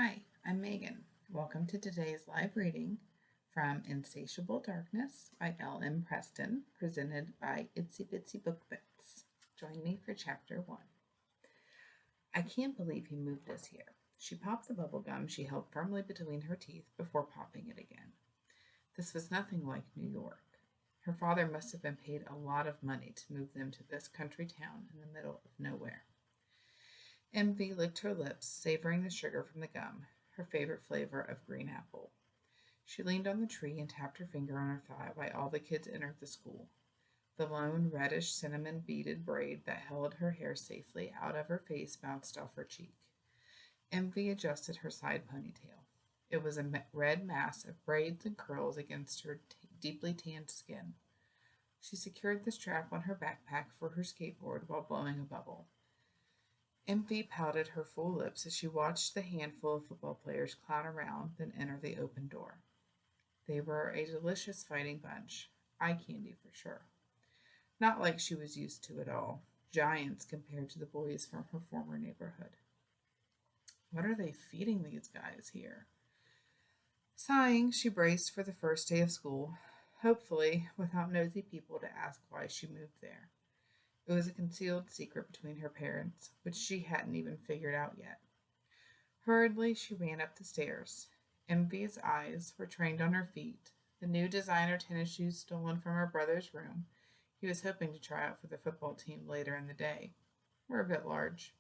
Hi, I'm Megan. Welcome to today's live reading from Insatiable Darkness by L.M. Preston, presented by Itsy Bitsy Book Bits. Join me for Chapter 1. I can't believe he moved us here. She popped the bubble gum she held firmly between her teeth before popping it again. This was nothing like New York. Her father must have been paid a lot of money to move them to this country town in the middle of nowhere. EmVee licked her lips, savoring the sugar from the gum, her favorite flavor of green apple. She leaned on the tree and tapped her finger on her thigh while all the kids entered the school. The lone reddish cinnamon beaded braid that held her hair safely out of her face bounced off her cheek. EmVee adjusted her side ponytail. It was a red mass of braids and curls against her deeply tanned skin. She secured the strap on her backpack for her skateboard while blowing a bubble. EmVee pouted her full lips as she watched the handful of football players clown around, then enter the open door. They were a delicious fighting bunch, eye candy for sure. Not like she was used to at all, giants compared to the boys from her former neighborhood. What are they feeding these guys here? Sighing, she braced for the first day of school, hopefully without nosy people to ask why she moved there. It was a concealed secret between her parents, which she hadn't even figured out yet. Hurriedly, she ran up the stairs. EmVee's eyes were trained on her feet, the new designer tennis shoes stolen from her brother's room. He was hoping to try out for the football team later in the day. Were a bit large.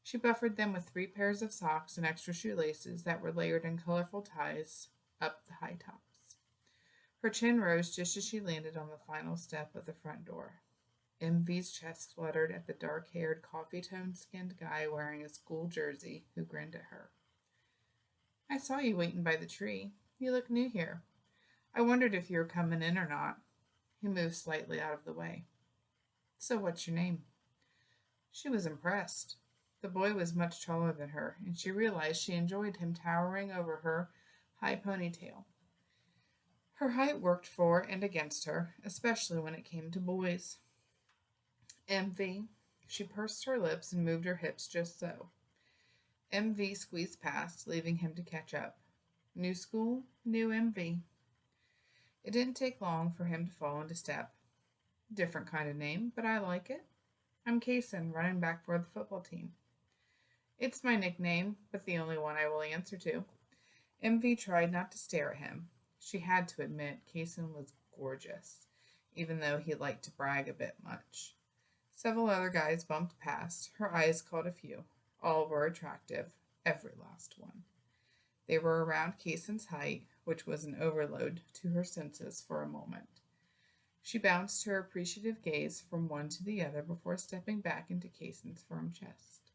She buffered them with 3 pairs of socks and extra shoelaces that were layered in colorful ties up the high tops. Her chin rose just as she landed on the final step of the front door. EmVee's chest fluttered at the dark-haired, coffee-toned skinned guy wearing a school jersey who grinned at her. I saw you waiting by the tree. You look new here. I wondered if you were coming in or not. He moved slightly out of the way. So what's your name? She was impressed. The boy was much taller than her, and she realized she enjoyed him towering over her high ponytail. Her height worked for and against her, especially when it came to boys. EmVee. She pursed her lips and moved her hips just so. EmVee squeezed past, leaving him to catch up. New school, new EmVee. It didn't take long for him to fall into step. Different kind of name, but I like it. I'm Kayson, running back for the football team. It's my nickname, but the only one I will answer to. EmVee tried not to stare at him. She had to admit Kayson was gorgeous, even though he liked to brag a bit much. Several other guys bumped past. Her eyes caught a few. All were attractive, every last one. They were around Kayson's height, which was an overload to her senses for a moment. She bounced her appreciative gaze from one to the other before stepping back into Kayson's firm chest.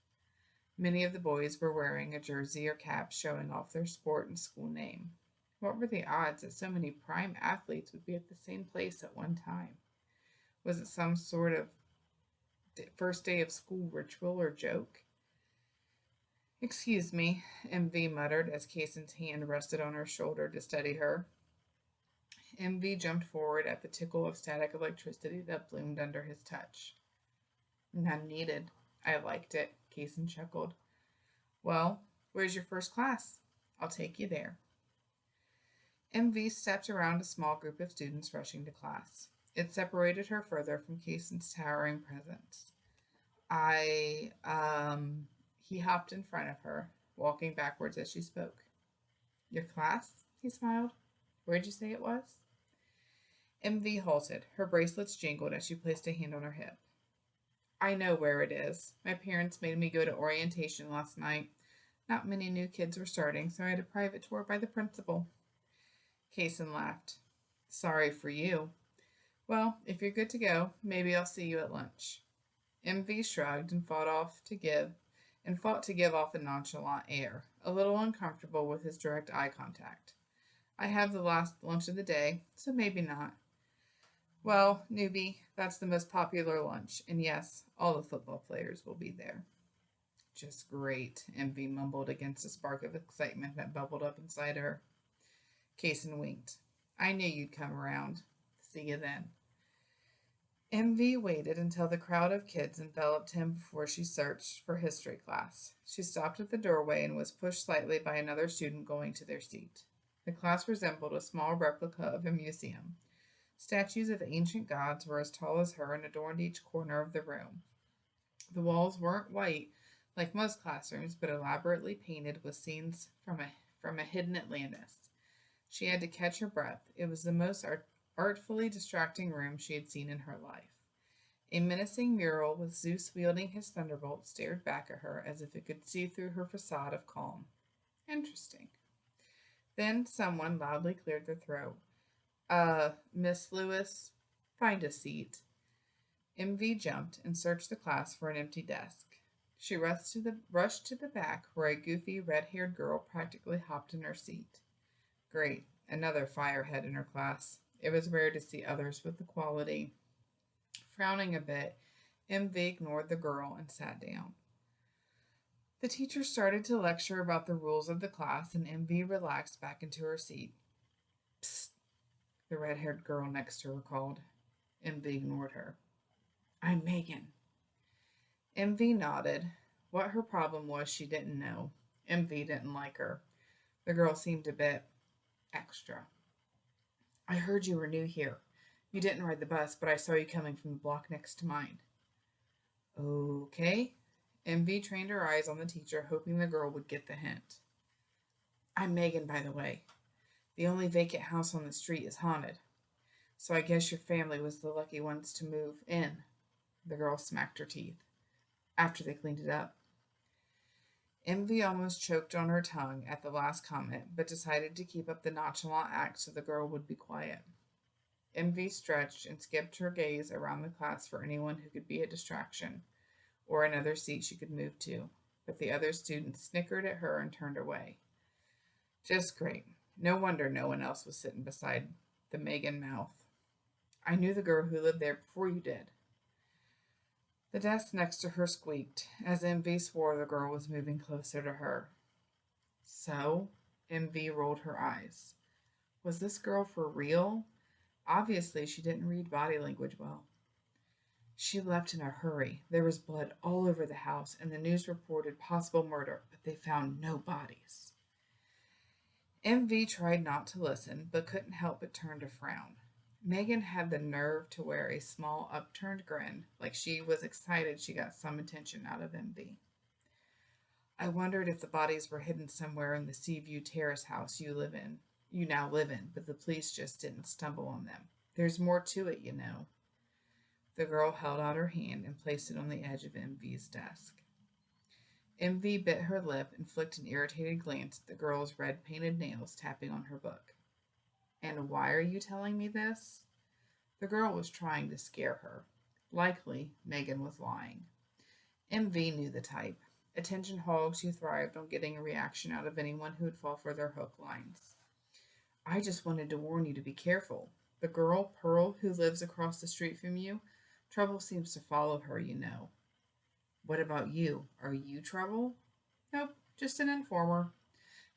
Many of the boys were wearing a jersey or cap showing off their sport and school name. What were the odds that so many prime athletes would be at the same place at one time? Was it some sort of first day of school ritual or joke? Excuse me, EmVee muttered as Kayson's hand rested on her shoulder to steady her. EmVee jumped forward at the tickle of static electricity that bloomed under his touch. None needed. I liked it, Kayson chuckled. Well, where's your first class? I'll take you there. EmVee stepped around a small group of students rushing to class. It separated her further from Kayson's towering presence. He hopped in front of her, walking backwards as she spoke. Your class? He smiled. Where'd you say it was? EmVee halted. Her bracelets jingled as she placed a hand on her hip. I know where it is. My parents made me go to orientation last night. Not many new kids were starting, so I had a private tour by the principal. Kayson laughed. Sorry for you. Well, if you're good to go, maybe I'll see you at lunch. EmVee shrugged and fought to give off a nonchalant air, a little uncomfortable with his direct eye contact. I have the last lunch of the day, so maybe not. Well, newbie, that's the most popular lunch, and yes, all the football players will be there. Just great, EmVee mumbled against a spark of excitement that bubbled up inside her. Kayson winked. I knew you'd come around. See you then. EmVee waited until the crowd of kids enveloped him before she searched for history class. She stopped at the doorway and was pushed slightly by another student going to their seat. The class resembled a small replica of a museum. Statues of ancient gods were as tall as her and adorned each corner of the room. The walls weren't white like most classrooms, but elaborately painted with scenes from a hidden Atlantis. She had to catch her breath. It was the most artfully distracting room she had seen in her life. A menacing mural with Zeus wielding his thunderbolt stared back at her as if it could see through her facade of calm. Interesting. Then someone loudly cleared their throat. Miss Lewis, find a seat. EmVee jumped and searched the class for an empty desk. She rushed to the back where a goofy red-haired girl practically hopped in her seat. Great, another firehead in her class. It was rare to see others with the quality. Frowning a bit, EmVee ignored the girl and sat down. The teacher started to lecture about the rules of the class, and EmVee relaxed back into her seat. Psst, the red-haired girl next to her called. EmVee ignored her. I'm Megan. EmVee nodded. What her problem was, she didn't know. EmVee didn't like her. The girl seemed a bit extra. I heard you were new here. You didn't ride the bus, but I saw you coming from the block next to mine. Okay. EmVee trained her eyes on the teacher, hoping the girl would get the hint. I'm Megan, by the way. The only vacant house on the street is haunted. So I guess your family was the lucky ones to move in. The girl smacked her teeth. After they cleaned it up. EmVee almost choked on her tongue at the last comment, but decided to keep up the nonchalant act so the girl would be quiet. EmVee stretched and skipped her gaze around the class for anyone who could be a distraction, or another seat she could move to, but the other students snickered at her and turned away. Just great. No wonder no one else was sitting beside the Megan mouth. I knew the girl who lived there before you did. The desk next to her squeaked as EmVee swore the girl was moving closer to her. So, EmVee rolled her eyes. Was this girl for real? Obviously, she didn't read body language well. She left in a hurry. There was blood all over the house, and the news reported possible murder, but they found no bodies. EmVee tried not to listen, but couldn't help but turn to frown. Megan had the nerve to wear a small upturned grin, like she was excited she got some attention out of EmVee. I wondered if the bodies were hidden somewhere in the Seaview Terrace house you now live in, but the police just didn't stumble on them. There's more to it, you know. The girl held out her hand and placed it on the edge of EmVee's desk. EmVee bit her lip and flicked an irritated glance at the girl's red-painted nails tapping on her book. And why are you telling me this? The girl was trying to scare her. Likely, Megan was lying. EmVee knew the type. Attention hogs who thrived on getting a reaction out of anyone who would fall for their hook lines. I just wanted to warn you to be careful. The girl, Pearl, who lives across the street from you, trouble seems to follow her, you know. What about you? Are you trouble? Nope, just an informer.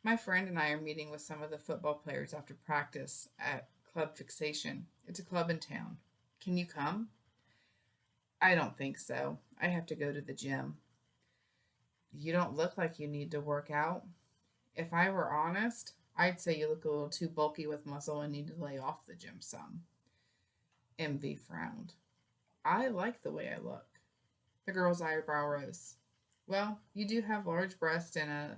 My friend and I are meeting with some of the football players after practice at Club Fixation. It's a club in town. Can you come? I don't think so. I have to go to the gym. You don't look like you need to work out. If I were honest, I'd say you look a little too bulky with muscle and need to lay off the gym some. EmVee frowned. I like the way I look. The girl's eyebrow rose. Well, you do have large breasts and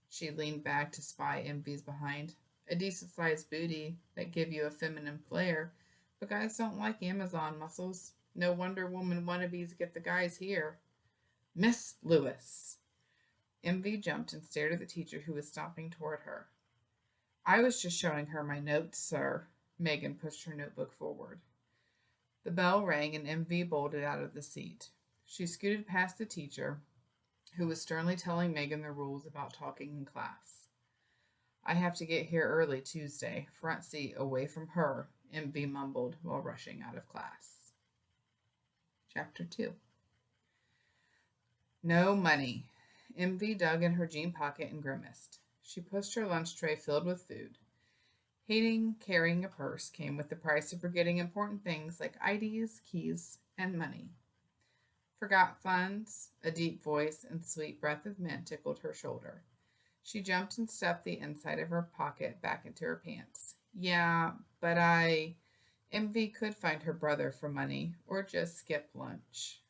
She leaned back to spy EmVee's behind. A decent-sized booty that give you a feminine flair, but guys don't like Amazon muscles. No Wonder Woman wannabes get the guys here. Miss Lewis. EmVee jumped and stared at the teacher who was stomping toward her. I was just showing her my notes, sir. Megan pushed her notebook forward. The bell rang and EmVee bolted out of the seat. She scooted past the teacher, who was sternly telling Megan the rules about talking in class. I have to get here early Tuesday, front seat away from her, EmVee mumbled while rushing out of class. Chapter 2. No money. EmVee dug in her jean pocket and grimaced. She pushed her lunch tray filled with food. Hating carrying a purse came with the price of forgetting important things like IDs, keys, and money. Forgot funds? A deep voice and sweet breath of mint tickled her shoulder. She jumped and stuffed the inside of her pocket back into her pants. Yeah, but EmVee could find her brother for money, or just skip lunch.